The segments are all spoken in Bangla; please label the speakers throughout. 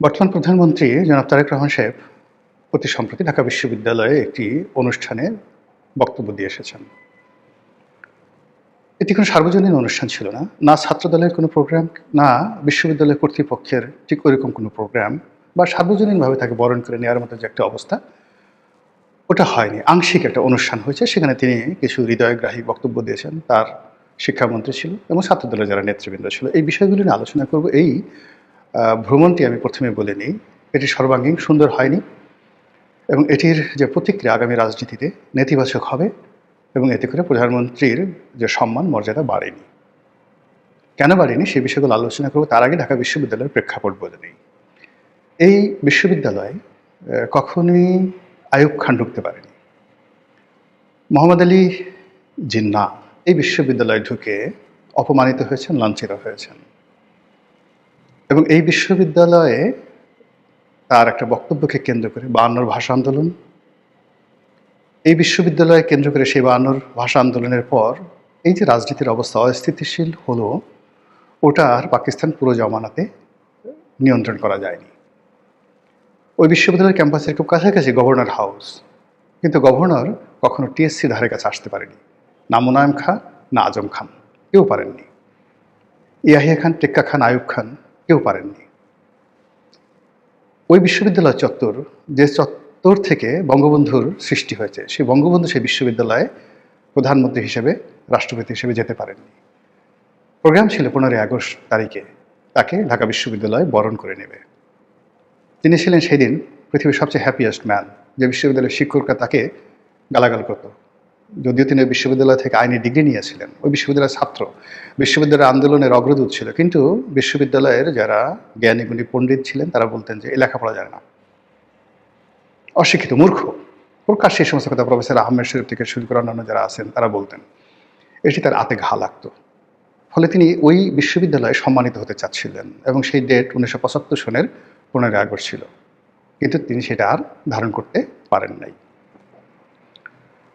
Speaker 1: বর্তমান প্রধানমন্ত্রী জনাব তারেক রহমান সাহেব অতি সম্প্রতি ঢাকা বিশ্ববিদ্যালয়ে একটি অনুষ্ঠানে বক্তব্য দিয়ে এসেছেন। এটি কোনো সার্বজনীন অনুষ্ঠান ছিল না। না ছাত্রদলের কোনো প্রোগ্রাম, না বিশ্ববিদ্যালয় কর্তৃপক্ষের ঠিক ওইরকম কোনো প্রোগ্রাম বা সার্বজনীনভাবে তাকে বরণ করে নেওয়ার মতো যে একটা অবস্থা, ওটা হয়নি। আংশিক একটা অনুষ্ঠান হয়েছে। সেখানে তিনি কিছু হৃদয়গ্রাহী বক্তব্য দিয়েছেন। তার শিক্ষামন্ত্রী ছিল এবং ছাত্রদলের যারা নেতৃবৃন্দ ছিল। এই বিষয়গুলো নিয়ে আলোচনা করব। এই ভ্রমণটি আমি প্রথমে বলে নিই, এটি সর্বাঙ্গীন সুন্দর হয়নি এবং এটির যে প্রতিক্রিয়া আগামী রাজনীতিতে নেতিবাচক হবে এবং এতে করে প্রধানমন্ত্রীর যে সম্মান মর্যাদা বাড়েনি। কেন বাড়েনি সে বিষয়গুলো আলোচনা করব। তার আগে ঢাকা বিশ্ববিদ্যালয়ের প্রেক্ষাপট বলে নেই। এই বিশ্ববিদ্যালয়ে কখনোই আইয়ুব খান ঢুকতে পারেনি। মোহাম্মদ আলী জিন্নাহ এই বিশ্ববিদ্যালয়ে ঢুকে অপমানিত হয়েছেন, লাঞ্ছিত হয়েছেন এবং এই বিশ্ববিদ্যালয়ে তার একটা বক্তব্যকে কেন্দ্র করে 52 ভাষা আন্দোলন, এই বিশ্ববিদ্যালয়ে কেন্দ্র করে সেই 52 ভাষা আন্দোলনের পর এই যে রাজনীতির অবস্থা অস্থিতিশীল হলো, ওটা আর পাকিস্তান পুরো জমানাতে নিয়ন্ত্রণ করা যায়নি। ওই বিশ্ববিদ্যালয়ের ক্যাম্পাসের খুব কাছাকাছি গভর্নর হাউস, কিন্তু গভর্নর কখনো টিএসসি ধারে কাছে আসতে পারেনি। না মুনায়েম খান, না আজম খান, কেউ পারেননি। ইয়াহিয়া খান, টেক্কা খান, আইয়ুব খান কেউ পারেননি। ওই বিশ্ববিদ্যালয় চত্বর, যে চত্বর থেকে বঙ্গবন্ধুর সৃষ্টি হয়েছে, সেই বঙ্গবন্ধু সেই বিশ্ববিদ্যালয়ে প্রধানমন্ত্রী হিসেবে, রাষ্ট্রপতি হিসেবে যেতে পারেননি। প্রোগ্রাম ছিল 15ই আগস্ট তারিখে তাকে ঢাকা বিশ্ববিদ্যালয়ে বরণ করে নেবে। তিনি ছিলেন সেদিন পৃথিবীর সবচেয়ে হ্যাপিয়েস্ট ম্যান। যে বিশ্ববিদ্যালয়ের শিক্ষকরা তাকে গালাগাল করত, যদিও তিনি ওই বিশ্ববিদ্যালয় থেকে আইনি ডিগ্রি নিয়েছিলেন, ওই বিশ্ববিদ্যালয়ের ছাত্র, বিশ্ববিদ্যালয়ের আন্দোলনের অগ্রদূত ছিল, কিন্তু বিশ্ববিদ্যালয়ের যারা জ্ঞানী গুণী পণ্ডিত ছিলেন তারা বলতেন যে এ লেখাপড়া জানে না, অশিক্ষিত, মূর্খ। প্রকাশ সেই সমস্ত কথা প্রফেসর আহমেদ শরীফ থেকে শুরু করে অন্যান্য যারা আছেন তারা বলতেন। এটি তার আতে ঘা লাগতো। ফলে তিনি ওই বিশ্ববিদ্যালয়ে সম্মানিত হতে চাচ্ছিলেন এবং সেই ডেট 1975 সনের 15ই আগস্ট ছিল, কিন্তু তিনি সেটা আর ধারণ করতে পারেন নাই।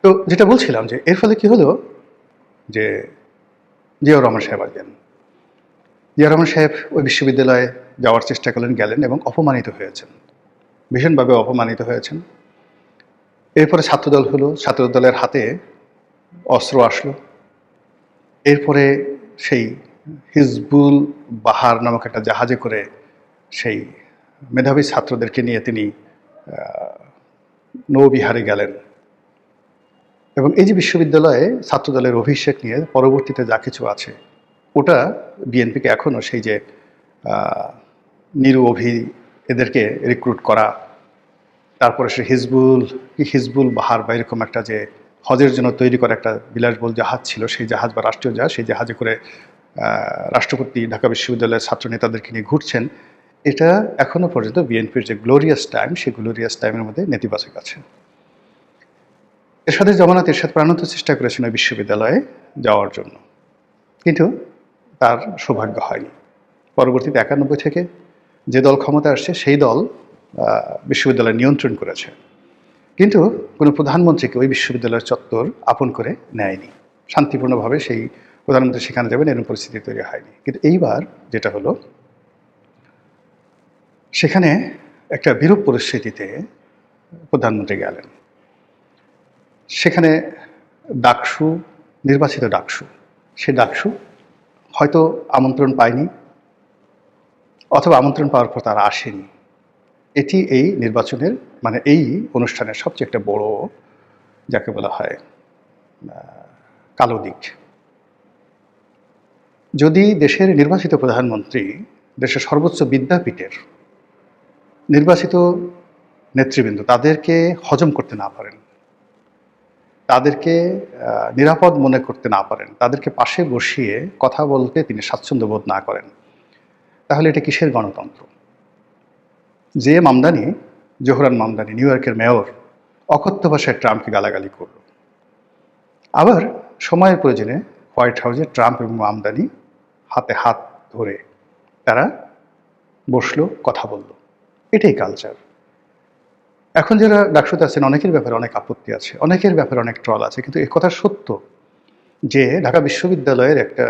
Speaker 1: তো যেটা বলছিলাম যে এর ফলে কি হলো, যে জিয়াউর রহমান সাহেব আসবেন। জিয়াউর রহমান সাহেব ওই বিশ্ববিদ্যালয়ে যাওয়ার চেষ্টা করলেন, গেলেন এবং অপমানিত হয়েছেন, ভীষণভাবে অপমানিত হয়েছেন। এরপরে ছাত্রদল হলো, ছাত্রদলের হাতে অস্ত্র আসলো। এরপরে সেই হিজবুল বাহার নামক একটা জাহাজে করে সেই মেধাবী ছাত্রদেরকে নিয়ে তিনি নৌবিহারে গেলেন এবং এই যে বিশ্ববিদ্যালয়ে ছাত্রদলের অভিষেক নিয়ে পরবর্তীতে যা কিছু আছে, ওটা বিএনপিকে এখনও সেই যে নিরু অভি এদেরকে রিক্রুট করা, তারপরে সে হিজবুল বাহার বা এরকম একটা যে হজের জন্য তৈরি করা একটা বিলাসবহুল জাহাজ ছিল, সেই জাহাজ বা রাষ্ট্রীয় জাহাজ, সেই জাহাজে করে রাষ্ট্রপতি ঢাকা বিশ্ববিদ্যালয়ের ছাত্র নেতাদেরকে নিয়ে ঘুরছেন। এটা এখনও পর্যন্ত বিএনপির যে গ্লোরিয়াস টাইম, সেই গ্লোরিয়াস টাইমের মধ্যে নেতিবাচক আছে। এরশাদের জামানত এরশাদ প্রাণান্ত চেষ্টা করেছেন ওই বিশ্ববিদ্যালয়ে যাওয়ার জন্য, কিন্তু তার সৌভাগ্য হয়নি। পরবর্তীতে 91 থেকে যে দল ক্ষমতা আসছে সেই দল বিশ্ববিদ্যালয় নিয়ন্ত্রণ করেছে, কিন্তু কোনো প্রধানমন্ত্রীকে ওই বিশ্ববিদ্যালয়ের চত্বর আপন করে নেয়নি। শান্তিপূর্ণভাবে সেই প্রধানমন্ত্রী সেখানে যাবেন এরকম পরিস্থিতি তৈরি হয়নি। কিন্তু এইবার যেটা হলো, সেখানে একটা বিরূপ পরিস্থিতিতে প্রধানমন্ত্রী গেলেন। সেখানে ডাকসু, নির্বাচিত ডাকসু, সে ডাকসু হয়তো আমন্ত্রণ পায়নি অথবা আমন্ত্রণ পাওয়ার পর তারা আসেনি। এটি এই নির্বাচনের মানে এই অনুষ্ঠানের সবচেয়ে একটা বড়, যাকে বলা হয় কালো দিক। যদি দেশের নির্বাচিত প্রধানমন্ত্রী দেশের সর্বোচ্চ বিদ্যাপীঠের নির্বাচিত নেতৃবৃন্দ তাদেরকে হজম করতে না পারেন, তাদেরকে নিরাপদ মনে করতে না পারেন, তাদেরকে পাশে বসিয়ে কথা বলতে তিনি স্বাচ্ছন্দ্য বোধ না করেন, তাহলে এটা কিসের গণতন্ত্র? যে মামদানি, জোহরান মামদানি, নিউ ইয়র্কের মেয়র, অকথ্য ভাষায় ট্রাম্পকে গালাগালি করল। আবার সময়ের প্রয়োজনে হোয়াইট হাউসে ট্রাম্প এবং মামদানি হাতে হাত ধরে তারা বসলো, কথা বলল। এটাই কালচার। এখন যারা ডাকসুতে আছেন অনেকের ব্যাপারে অনেক আপত্তি আছে, অনেকের ব্যাপারে অনেক ট্রল আছে, কিন্তু এ কথা সত্য যে ঢাকা বিশ্ববিদ্যালয়ের একটা,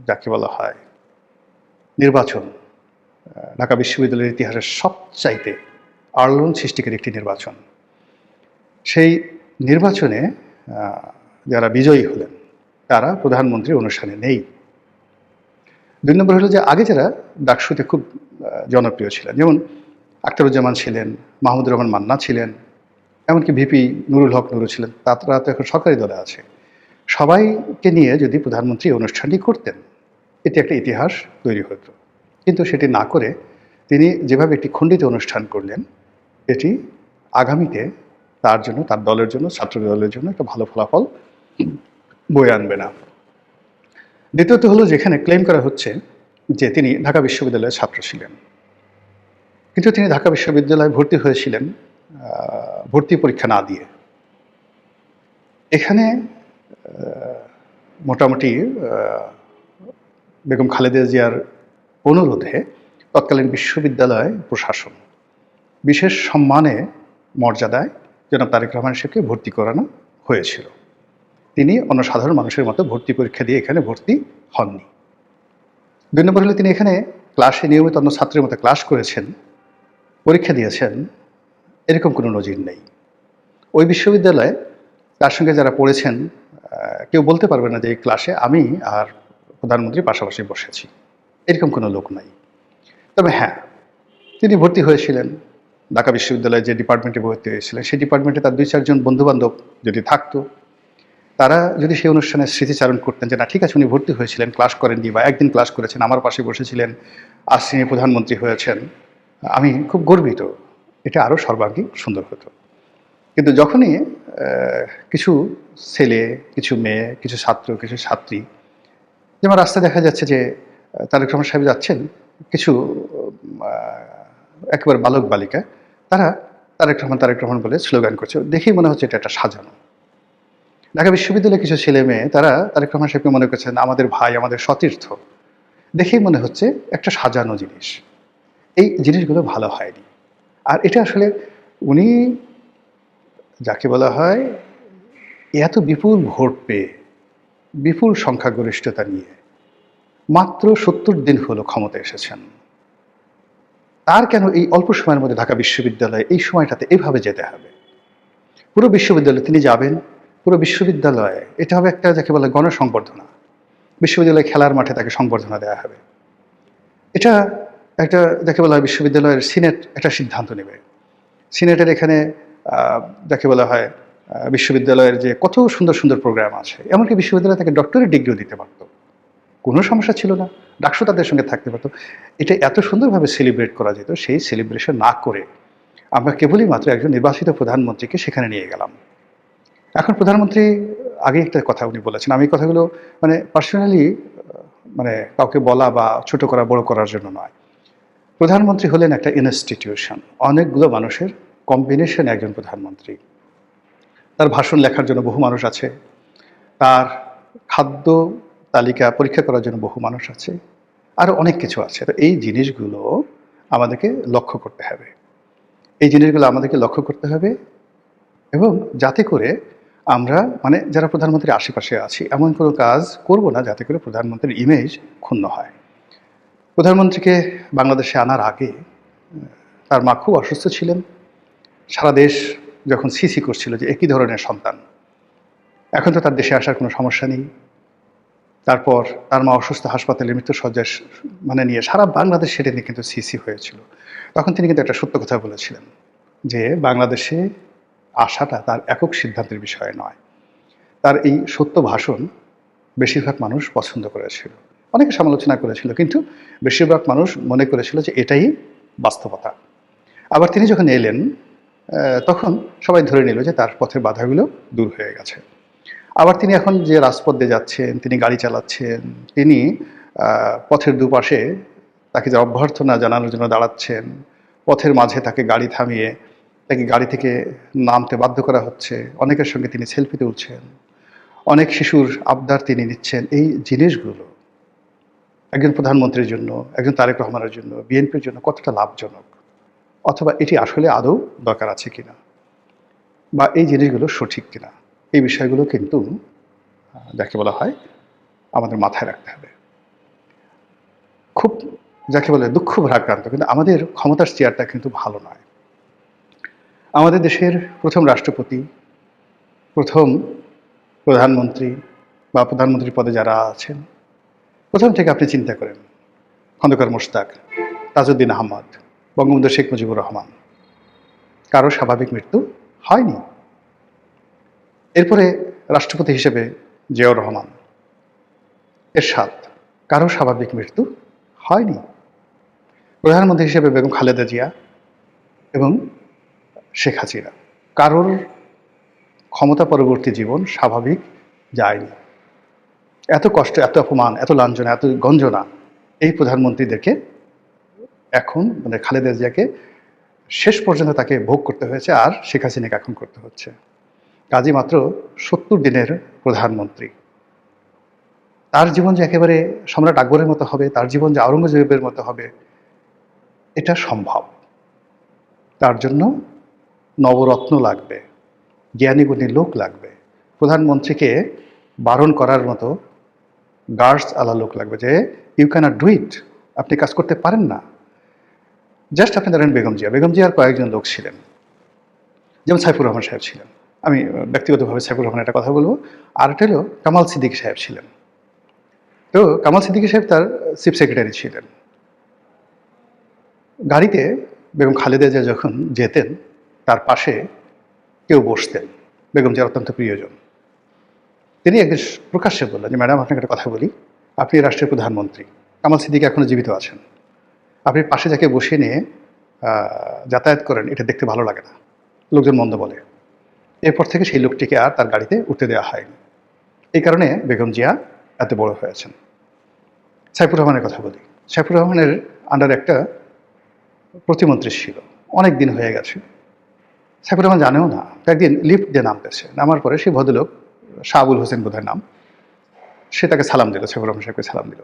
Speaker 1: যাকে বলা হয় নির্বাচন, ঢাকা বিশ্ববিদ্যালয়ের ইতিহাসের সবচাইতে আলোড়ন সৃষ্টিকারী একটি নির্বাচন। সেই নির্বাচনে যারা বিজয়ী হলেন তারা প্রধানমন্ত্রী অনুষ্ঠানে নেই। ২ নম্বর হলো যে আগে যারা ডাকসুতে খুব জনপ্রিয় ছিলেন, যেমন আখতারুজ্জামান ছিলেন, মাহমুদুর রহমান মান্না ছিলেন, এমনকি ভিপি নুরুল হক নুরু ছিলেন, তারা তো এখন সরকারি দলে আছে। সবাইকে নিয়ে যদি প্রধানমন্ত্রী অনুষ্ঠানটি করতেন, এটি একটা ইতিহাস তৈরি হতো। কিন্তু সেটি না করে তিনি যেভাবে একটি খণ্ডিত অনুষ্ঠান করলেন, এটি আগামীতে তার জন্য, তার দলের জন্য, ছাত্র দলের জন্য একটা ভালো ফলাফল বয়ে আনবে না। দ্বিতীয়ত হলো যেখানে ক্লেম করা হচ্ছে যে তিনি ঢাকা বিশ্ববিদ্যালয়ের ছাত্র ছিলেন, কিন্তু তিনি ঢাকা বিশ্ববিদ্যালয়ে ভর্তি হয়েছিলেন ভর্তি পরীক্ষা না দিয়ে। এখানে মোটামুটি বেগম খালেদা জিয়ার অনুরোধে তৎকালীন বিশ্ববিদ্যালয় প্রশাসন বিশেষ সম্মানে মর্যাদায় জনাব তারেক রহমান সাহেবকে ভর্তি করানো হয়েছিল। তিনি অন্য সাধারণ মানুষের মতো ভর্তি পরীক্ষা দিয়ে এখানে ভর্তি হননি। ২ নম্বর হলে তিনি এখানে ক্লাসে নিয়মিত অন্য ছাত্রের মতো ক্লাস করেছেন, পরীক্ষা দিয়েছেন, এরকম কোনো নজির নেই। ওই বিশ্ববিদ্যালয়ে তার সঙ্গে যারা পড়েছেন কেউ বলতে পারবে না যে এই ক্লাসে আমি আর প্রধানমন্ত্রী পাশাপাশি বসেছি, এরকম কোনো লোক নাই। তবে হ্যাঁ, তিনি ভর্তি হয়েছিলেন ঢাকা বিশ্ববিদ্যালয়ে যে ডিপার্টমেন্টে ভর্তি হয়েছিলেন, সেই ডিপার্টমেন্টে তার ২-৪ জন বন্ধুবান্ধব যদি থাকতো, তারা যদি সেই অনুষ্ঠানে স্মৃতিচারণ করতেন যে না ঠিক আছে উনি ভর্তি হয়েছিলেন, ক্লাস করেননি বা একদিন ক্লাস করেছেন, আমার পাশে বসেছিলেন, আজ তিনি প্রধানমন্ত্রী হয়েছেন, আমি খুব গর্বিত, এটা আরও সর্বাঙ্গীন সুন্দর হতো। কিন্তু যখনই কিছু ছেলে, কিছু মেয়ে, কিছু ছাত্র, কিছু ছাত্রী, যেমন রাস্তায় দেখা যাচ্ছে যে তারেক রহমান সাহেব যাচ্ছেন, কিছু একেবারে বালক বালিকা, তারা তারেক রহমান বলে স্লোগান করছে, দেখেই মনে হচ্ছে এটা একটা সাজানো। ঢাকা বিশ্ববিদ্যালয়ের কিছু ছেলে মেয়ে তারা তারেক রহমান সাহেবকে মনে করছেন আমাদের ভাই, আমাদের সতীর্থ, দেখেই মনে হচ্ছে একটা সাজানো জিনিস। এই জিনিসগুলো ভালো হয়নি। আর এটা আসলে উনি যাকে বলা হয় এত বিপুল ভোট পেয়ে, বিপুল সংখ্যাগরিষ্ঠতা নিয়ে মাত্র ৭০ দিন হলো ক্ষমতায় এসেছেন, তার কেন এই অল্প সময়ের মধ্যে ঢাকা বিশ্ববিদ্যালয়ে এই সময়টাতে এভাবে যেতে হবে? পুরো বিশ্ববিদ্যালয়ে তিনি যাবেন, পুরো বিশ্ববিদ্যালয়ে এটা হবে একটা যাকে বলে গণসংবর্ধনা। বিশ্ববিদ্যালয়ে খেলার মাঠে তাকে সংবর্ধনা দেওয়া হবে। এটা একটা যাকে বলা হয় বিশ্ববিদ্যালয়ের সিনেট একটা সিদ্ধান্ত নেবে। সিনেটের এখানে যাকে বলা হয় বিশ্ববিদ্যালয়ের যে কত সুন্দর সুন্দর প্রোগ্রাম আছে, এমনকি বিশ্ববিদ্যালয়ে তাকে ডক্টরেট ডিগ্রিও দিতে পারত, কোনো সমস্যা ছিল না, ডাকসু তাদের সঙ্গে থাকতে পারতো। এটা এত সুন্দরভাবে সেলিব্রেট করা যেত, সেই সেলিব্রেশন না করে আমরা কেবলই মাত্র একজন নির্বাচিত প্রধানমন্ত্রীকে সেখানে নিয়ে গেলাম। এখন প্রধানমন্ত্রী আগে একটা কথা উনি বলেছেন, আমি কথাগুলো মানে পার্সোনালি মানে কাউকে বলা বা ছোট করা বড় করার জন্য নয়। প্রধানমন্ত্রী হলেন একটা ইনস্টিটিউশন, অনেকগুলো মানুষের কম্বিনেশন একজন প্রধানমন্ত্রী। তার ভাষণ লেখার জন্য বহু মানুষ আছে, তার খাদ্য তালিকা পরীক্ষা করার জন্য বহু মানুষ আছে, আরও অনেক কিছু আছে। তো এই জিনিসগুলো আমাদেরকে লক্ষ্য করতে হবে, এই জিনিসগুলো আমাদেরকে লক্ষ্য করতে হবে, এবং যাতে করে আমরা মানে যারা প্রধানমন্ত্রীর আশেপাশে আছি এমন কোনো কাজ করব না যাতে করে প্রধানমন্ত্রীর ইমেজ ক্ষুণ্ণ হয়। প্রধানমন্ত্রীকে বাংলাদেশে আনার আগে তার মা খুব অসুস্থ ছিলেন, সারা দেশ যখন সিসি করছিল যে একই ধরনের সন্তান, এখন তো তার দেশে আসার কোনো সমস্যা নেই। তারপর তার মা অসুস্থ, হাসপাতালে মৃত্যুশয্যায় মানে নিয়ে সারা বাংলাদেশ সেটা নিয়ে কিন্তু সিসি হয়েছিল। তখন তিনি কিন্তু একটা সত্য কথা বলেছিলেন যে বাংলাদেশে আসাটা তার একক সিদ্ধান্তের বিষয় নয়। তার এই সত্য ভাষণ বেশিরভাগ মানুষ পছন্দ করেছিল, অনেকে সমালোচনা করেছিল, কিন্তু বেশিরভাগ মানুষ মনে করেছিল যে এটাই বাস্তবতা। আবার তিনি যখন এলেন তখন সবাই ধরে নিল যে তার পথের বাধাগুলো দূর হয়ে গেছে। আবার তিনি এখন যে রাজপথ দিয়ে যাচ্ছেন, তিনি গাড়ি চালাচ্ছেন, তিনি পথের দুপাশে তাকে যে অভ্যর্থনা জানানোর জন্য দাঁড়াচ্ছেন, পথের মাঝে তাকে গাড়ি থামিয়ে তাকে গাড়ি থেকে নামতে বাধ্য করা হচ্ছে, অনেকের সঙ্গে তিনি সেলফি তুলছেন, অনেক শিশুর আবদার তিনি নিচ্ছেন। এই জিনিসগুলো একজন প্রধানমন্ত্রীর জন্য, একজন তারেক রহমানের জন্য, বিএনপির জন্য কতটা লাভজনক, অথবা এটি আসলে আদৌ দরকার আছে কিনা, বা এই জিনিসগুলো সঠিক কিনা, এই বিষয়গুলো কিন্তু যাকে বলা হয় আমাদের মাথায় রাখতে হবে। খুব যাকে বলে দুঃখ ভারাক্রান্ত, কিন্তু আমাদের ক্ষমতার চেয়ারটা কিন্তু ভালো নয়। আমাদের দেশের প্রথম রাষ্ট্রপতি, প্রথম প্রধানমন্ত্রী বা প্রধানমন্ত্রীর পদে যারা আছেন, প্রথম থেকে আপনি চিন্তা করেন, খন্দকার মোশতাক, তাজউদ্দিন আহমদ, বঙ্গবন্ধু শেখ মুজিবুর রহমান, কারো স্বাভাবিক মৃত্যু হয়নি। এরপরে রাষ্ট্রপতি হিসেবে জিয়াউর রহমান, এরশাদ, কারো স্বাভাবিক মৃত্যু হয়নি। প্রধানমন্ত্রী হিসেবে বেগম খালেদা জিয়া এবং শেখ হাসিনা, কারোর ক্ষমতা পরবর্তী জীবন স্বাভাবিক যায়নি। এত কষ্ট, এত অপমান, এত লাঞ্ছনা, এত গঞ্জনা এই প্রধানমন্ত্রীদেরকে এখন মানে খালেদা জিয়াকে শেষ পর্যন্ত তাকে ভোগ করতে হয়েছে, আর শেখ হাসিনাকে এখন করতে হচ্ছে। কাজী মাত্র 70 দিনের প্রধানমন্ত্রী, তার জীবন যে একেবারে সম্রাট আকবরের মতো হবে, তার জীবন যে আওরঙ্গজেবের মতো হবে, এটা সম্ভব। তার জন্য নবরত্ন লাগবে, জ্ঞানী গুণী লোক লাগবে, প্রধানমন্ত্রীকে বারণ করার মতো গার্ডস আলা লোক লাগবে, যে ইউ ক্যানট ডু ইট, আপনি কাজ করতে পারেন না। জাস্ট আপনি ধরেন বেগম জিয়া, বেগম জিয়ার কয়েকজন লোক ছিলেন, যেমন সাইফুর রহমান সাহেব ছিলেন, আমি ব্যক্তিগতভাবে সাইফুর রহমানের একটা কথা বলবো। আর একটা হলো কামাল সিদ্দিকী সাহেব ছিলেন। তো কামাল সিদ্দিকী সাহেব তার চিফ সেক্রেটারি ছিলেন। গাড়িতে বেগম খালেদা জিয়া যখন যেতেন, তার পাশে কেউ বসতেন, বেগম জিয়ার অত্যন্ত প্রিয়জন। তিনি একদিন প্রকাশ্যে বললেন যে, ম্যাডাম আপনাকে একটা কথা বলি, আপনি রাষ্ট্রের প্রধানমন্ত্রী, কামাল সিদ্দিকী এখনো জীবিত আছেন, আপনি পাশে যাকে বসিয়ে নিয়ে যাতায়াত করেন, এটা দেখতে ভালো লাগে না, লোকজন মন্দ বলে। এরপর থেকে সেই লোকটিকে আর তার গাড়িতে উঠতে দেওয়া হয়নি। এই কারণে বেগম জিয়া এত বড় হয়েছেন। সাইফুর রহমানের কথা বলি, সাইফুর রহমানের আন্ডারে একটা প্রতিমন্ত্রী ছিল, অনেক দিন হয়ে গেছে, সাইফুর রহমান জানেও না। একদিন লিফট দিয়ে নামতেছে, নামার পরে সেই ভদ্রলোক, শাহাবুল হোসেন বোধহয় নাম, সে তাকে সালাম দিল, সাইফুর রহমান সাহেবকে সালাম দিল।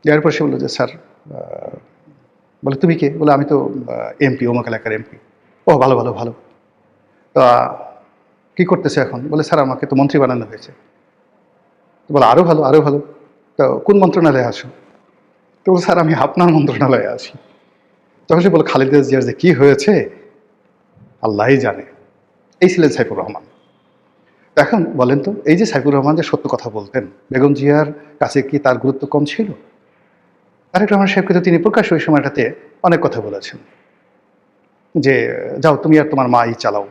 Speaker 1: দেওয়ার পর সে বললো যে, স্যার, বলে তুমি কে? বলে আমি তো এমপি, অমুক এলাকার এমপি। ও ভালো ভালো ভালো, তা কী করতেছে এখন? বলে, স্যার আমাকে তো মন্ত্রী বানানো হয়েছে। তো বলে, আরও ভালো আরও ভালো, তো কোন মন্ত্রণালয়ে আসো? তো বলে, স্যার আমি আপনার মন্ত্রণালয়ে আছি। তখন সে বলে, খালেদা জিয়ার যে কী হয়েছে আল্লাহই জানে। এই ছিলেন সাইফুর রহমান। এখন বলেন তো, এই যে সাইফুর রহমান যে সত্য কথা বলতেন, বেগম জিয়ার কাছে কি তার গুরুত্ব কম ছিল? তারেক রহমান সাহেবকে তো তিনি প্রকাশ্য ওই সময়টাতে অনেক কথা বলেছেন যে, যাও তুমি আর তোমার মাই চালাও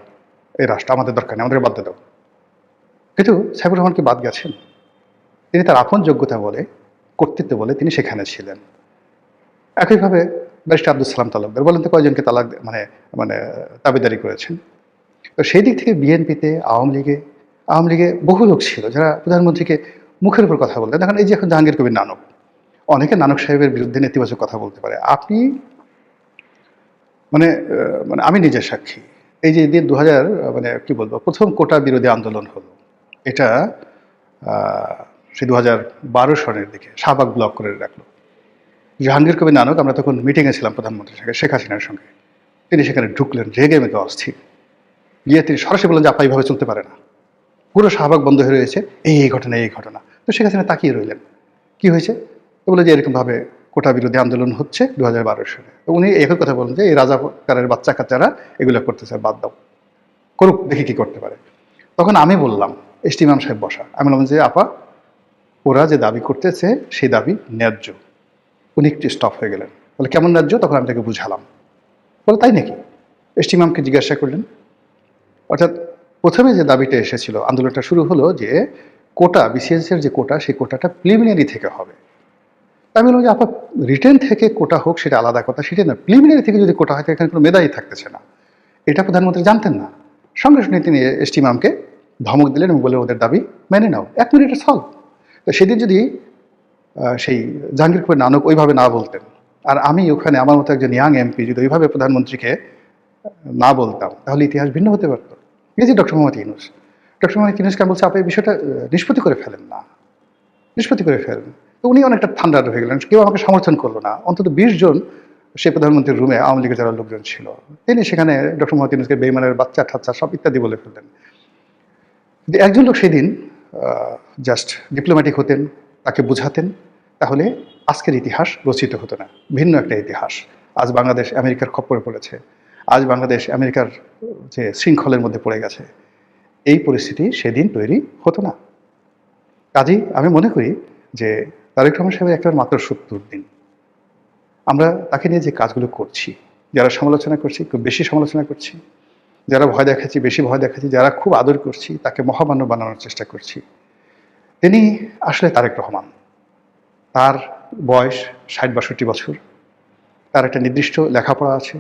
Speaker 1: এই রাষ্ট্র, আমাদের দরকার নেই, আমাদের বাদ দাও। কিন্তু সাইফুর রহমান কি বাদ গেছেন? তিনি তার আপন যোগ্যতা বলে, কর্তৃত্ব বলে তিনি সেখানে ছিলেন। একইভাবে ব্যারিস্টার আব্দুল সালাম তালুকদার, বলেন তো কয়জনকে তালাক মানে মানে দাবিদারি করেছেন? তো সেই দিক থেকে বিএনপিতে, আওয়ামী লীগে বহু লোক ছিল যারা প্রধানমন্ত্রীকে মুখের উপর কথা বলতেন। দেখেন এই যে এখন জাহাঙ্গীর কবির নানক, অনেকে নানক সাহেবের বিরুদ্ধে নেতিবাচক কথা বলতে পারে। আপনি মানে মানে আমি নিজের সাক্ষী। এই যে দিন 2000 মানে কি বলবো, প্রথম কোটা বিরোধী আন্দোলন হলো, এটা সেই 2012 সনের দিকে শাহবাগ ব্লক করে রাখলো জাহাঙ্গীর কবির নানক। আমরা তখন মিটিংয়ে ছিলাম প্রধানমন্ত্রীর সঙ্গে, শেখ হাসিনার সঙ্গে। তিনি সেখানে ঢুকলেন, রেগে মেগে অস্থির, গিয়ে তিনি সরাসরি বললেন যে, আপা এইভাবে চলতে পারে না, পুরো শাহবাগ বন্ধ হয়ে রয়েছে, এই ঘটনা এই ঘটনা। তো শেখ হাসিনা তাকিয়ে রইলেন, কি হয়েছে? তো বলে যে, এরকমভাবে কোটা বিরোধী আন্দোলন হচ্ছে 2012 সালে। তো উনি একই কথা বলেন যে, এই রাজাকারের বাচ্চা কাচ্চারা এগুলো করতেছে, বাদ দাও, করুক, দেখি কি করতে পারে। তখন আমি বললাম, ইমাম সাহেব বসা, আমি বললাম যে, আপা ওরা যে দাবি করতেছে সেই দাবি ন্যায্য। উনি একটু স্টপ হয়ে গেলেন, বলে কেমন ন্যায্য? তখন আমি তাকে বুঝালাম। বলে, তাই নাকি? ইমামকে জিজ্ঞাসা করলেন। অর্থাৎ প্রথমে যে দাবিটা এসেছিল, আন্দোলনটা শুরু হলো যে কোটা, বিসিএসের যে কোটা, সেই কোটাটা প্রিলিমিনারি থেকে হবে। আমি বললাম যে, আপা রিটেন থেকে কোটা হোক সেটা আলাদা কথা, সেটা না, প্রিলিমিনারি থেকে যদি কোটা হয় এখানে কোনো মেধাই থাকতেছে না। এটা প্রধানমন্ত্রী জানতেন না। সঙ্গে সঙ্গে তিনি ইমামকে ধমক দিলেন এবং বলে, ওদের দাবি মেনে নাও, 1 মিনিটে সলভ। তো সেদিন যদি সেই জাহাঙ্গীর কবির নানক ওইভাবে না বলতেন, আর আমি ওখানে আমার মতো একজন ইয়াং এমপি যদি ওইভাবে প্রধানমন্ত্রীকে না বলতাম, তাহলে ইতিহাস ভিন্ন হতে পারত। এই যে ডক্টর মোহাম্মদ ইউনূস, ডক্টর মোহাম্মদ ইউনূসকে আমি বলছি, আপনি এই বিষয়টা নিষ্পত্তি করে ফেলেন না, নিষ্পত্তি করে ফেলেন। তো উনি অনেকটা ঠান্ডা হয়ে গেলেন, কেউ আমাকে সমর্থন করলো না। অন্তত 20 জন সেই প্রধানমন্ত্রীর রুমে আওয়ামী লীগের যারা লোকজন ছিল, তিনি সেখানে ডক্টর মোহাম্মদ ইউনূসকে বেইমানের বাচ্চা ঠাচ্চা সব ইত্যাদি বলে ফেললেন। যদি একজন লোক সেদিন জাস্ট ডিপ্লোম্যাটিক হতেন, তাকে বুঝাতেন, তাহলে আজকের ইতিহাস রচিত হতো না, ভিন্ন একটা ইতিহাস। আজ বাংলাদেশ আমেরিকার খপ্পরে পড়েছে, আজ বাংলাদেশ আমেরিকার যে শৃঙ্খলের মধ্যে পড়ে গেছে, এই পরিস্থিতি সেদিন তৈরি হতো না। কাজেই আমি মনে করি যে তারেক রহমান সাহেবের একটা মাত্র ৭০ দিন, আমরা তাকে নিয়ে যে কাজগুলো করছি, যারা সমালোচনা করছি খুব বেশি সমালোচনা করছি, যারা ভয় দেখাচ্ছি বেশি ভয় দেখাচ্ছি, যারা খুব আদর করছি তাকে মহামান্য বানানোর চেষ্টা করছি। তিনি আসলে তারেক রহমান। তার বয়স ৬০-৬২ বছর, তার একটা নির্দিষ্ট লেখাপড়া আছে,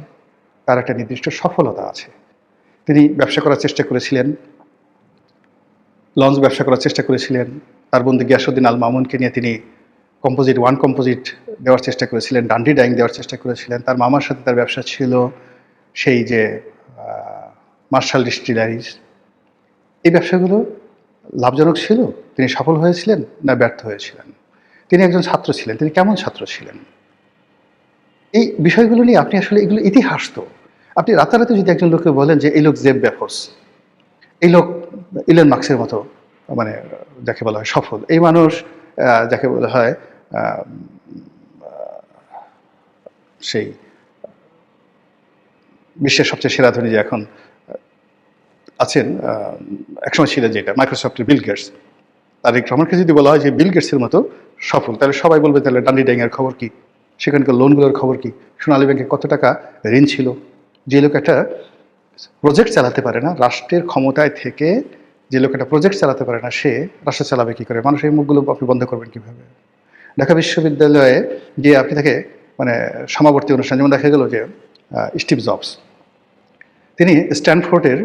Speaker 1: তার একটা নির্দিষ্ট সফলতা আছে। তিনি ব্যবসা করার চেষ্টা করেছিলেন, লঞ্চ ব্যবসা করার চেষ্টা করেছিলেন। তার বন্ধু গিয়াসউদ্দিন আল মামুনকে নিয়ে তিনি ওয়ান কম্পোজিট দেওয়ার চেষ্টা করেছিলেন, ডান্ডি ডাইং দেওয়ার চেষ্টা করেছিলেন। তার মামার সাথে তার ব্যবসা ছিল সেই যে মার্শাল ডিস্টিলারিজ। এই ব্যবসাগুলো লাভজনক ছিল? তিনি সফল হয়েছিলেন না ব্যর্থ হয়েছিলেন? তিনি একজন ছাত্র ছিলেন, তিনি কেমন ছাত্র ছিলেন? এই বিষয়গুলো নিয়ে আপনি আসলে, এগুলো ইতিহাস তো। আপনি রাতারাতি যদি একজন লোককে বলেন যে এই লোক জেফ বেজোস, এই লোক ইলন মাস্কের মতো, মানে যাকে বলা হয় সফল, এই মানুষ যাকে বলা হয় সেই বিশ্বের সবচেয়ে সেরা ধনী যে এখন আছেন, একসময় ছিলেন যেটা মাইক্রোসফটের বিল গেটস, তারেক রহমানকে যদি বলা হয় যে বিল গেটসের মতো সফল, তাহলে সবাই বলবে তাহলে ডান্ডি ডাইংয়ের খবর কি, সেখানকার লোনগুলোর খবর কি, সোনালী ব্যাংকে কত টাকা ঋণ ছিল। যে লোক একটা প্রজেক্ট চালাতে পারে না, রাষ্ট্রের ক্ষমতায় থেকে যে লোক একটা প্রজেক্ট চালাতে পারে না, সে রাষ্ট্র চালাবে কী করে? মানুষের মুখগুলো আপনি বন্ধ করবেন কীভাবে? ঢাকা বিশ্ববিদ্যালয়ে গিয়ে আপনি তাকে মানে সমাবর্তী অনুষ্ঠান, যেমন দেখা গেল যে স্টিভ জবস, তিনি স্ট্যানফোর্ডের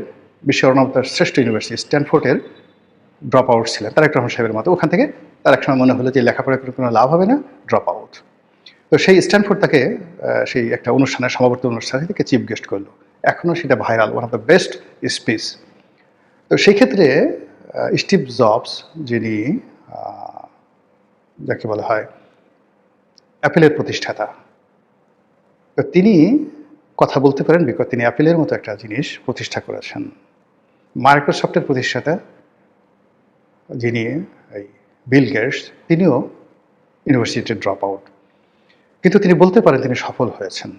Speaker 1: বিশ্বের অন্যতম শ্রেষ্ঠ ইউনিভার্সিটি স্ট্যানফোর্ডের ড্রপ আউট ছিলেন তারেক রহমান সাহেবের মতো। ওখান থেকে তার এক সময় মনে হলো যে লেখাপড়া করে কোনো লাভ হবে না, ড্রপ আউট। তো সেই স্ট্যানফোর্ড তাকে সেই একটা অনুষ্ঠানের সমাবর্তন অনুষ্ঠানে থেকে চিফ গেস্ট করলো। এখনও সেটা viral, one of the best speech. তো সেই ক্ষেত্রে স্টিভ জবস, যিনি যাকে বলা হয় অ্যাপেলের প্রতিষ্ঠাতা, তো তিনি কথা বলতে পারেন বিকজ তিনি অ্যাপেলের মতো একটা জিনিস প্রতিষ্ঠা করেছেন। মাইক্রোসফটের প্রতিষ্ঠাতা যিনি এই বিল গেটস, তিনিও ইউনিভার্সিটির ড্রপ আউট, কিন্তু তিনি বলতে পারেন তিনি সফল হয়েছেন,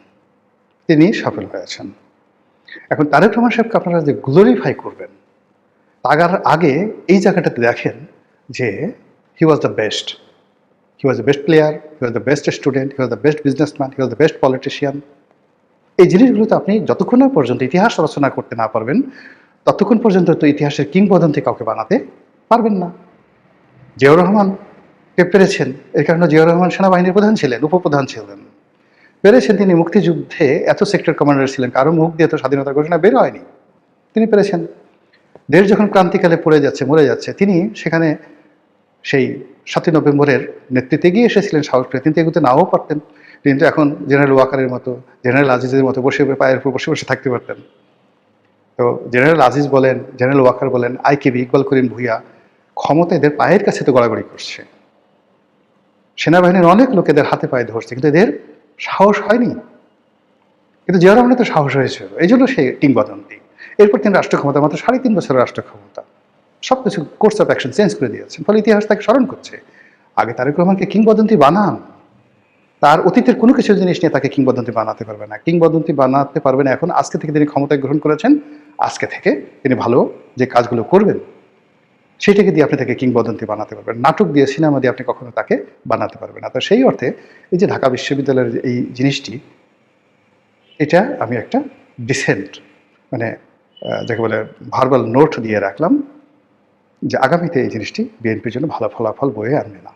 Speaker 1: তিনি সফল হয়েছেন। এখন তারেক রহমান সাহেবকে আপনারা যে গ্লোরিফাই করবেন, তার আগে এই জায়গাটাতে দেখেন যে he was the best, he was the best player, he was the best student, he was the best businessman, he was the best politician. এই জিনিসগুলোতে আপনি যতক্ষণ না পর্যন্ত ইতিহাস রচনা করতে না পারবেন, ততক্ষণ পর্যন্ত তো ইতিহাসের কিংবদন্তি কাউকে বানাতে পারবেন না। জিয়াউর রহমানকে পেরেছেন, এর কারণে জিয়াউর রহমান সেনাবাহিনীর প্রধান ছিলেন, উপপ্রধান ছিলেন। পেরেছেন তিনি মুক্তিযুদ্ধে এত সেক্টর কমান্ডার ছিলেন, কারো মুখ দিয়ে তো স্বাধীনতার ঘোষণা বের হয়নি, তিনি পেরেছেন। দেশ যখন ক্রান্তিকালে পড়ে যাচ্ছে, মরে যাচ্ছে, তিনি সেখানে সেই ৭ই নভেম্বরের নেতৃত্বে গিয়ে এসেছিলেন সাহস করে। তিনি এগুতে নাও পারতেন, কিন্তু এখন জেনারেল ওয়াকারের মতো, জেনারেল আজিজের মতো বসে পায়ের উপর বসে বসে থাকতে পারতেন। তো জেনারেল আজিজ বলেন, জেনারেল ওয়াকার বলেন, আইকেবি, ইকবাল করিম ভূঁইয়া, ক্ষমতা এদের পায়ের কাছে তো গড়াগড়ি করছে। সেনাবাহিনীর অনেক লোক এদের হাতে পায়ে ধরছে, কিন্তু এদের সাহস হয়নি। কিন্তু জিয়াউর রহমানের তো সাহস হয়েছিল, এই জন্য সে কিংবদন্তি। এরপর তিনি রাষ্ট্র ক্ষমতা, মাত্র ৩.৫ বছরের রাষ্ট্র ক্ষমতা, সব কিছু কোর্স অফ অ্যাকশন চেঞ্জ করে দিয়েছেন, ফলে ইতিহাস তাকে স্মরণ করছে। আগে তারেক রহমানকে কিংবদন্তি বানান, তার অতীতের কোনো কিছু জিনিস নিয়ে তাকে কিংবদন্তি বানাতে পারবে না, কিংবদন্তি বানাতে পারবে না। এখন আজকে থেকে তিনি ক্ষমতায় গ্রহণ করেছেন, আজকে থেকে তিনি ভালো যে কাজগুলো করবেন সেটাকে দিয়ে আপনি তাকে কিংবদন্তি বানাতে পারবেন। নাটক দিয়ে, সিনেমা দিয়ে আপনি কখনো তাকে বানাতে পারবেন না। তো সেই অর্থে এই যে ঢাকা বিশ্ববিদ্যালয়ের এই জিনিসটি, এটা আমি একটা ডিসেন্ট, মানে যাকে বলে ভার্বাল নোট দিয়ে রাখলাম যে আগামীতে এই জিনিসটি বিএনপির জন্য ভালো ফলাফল বয়ে আনবে না।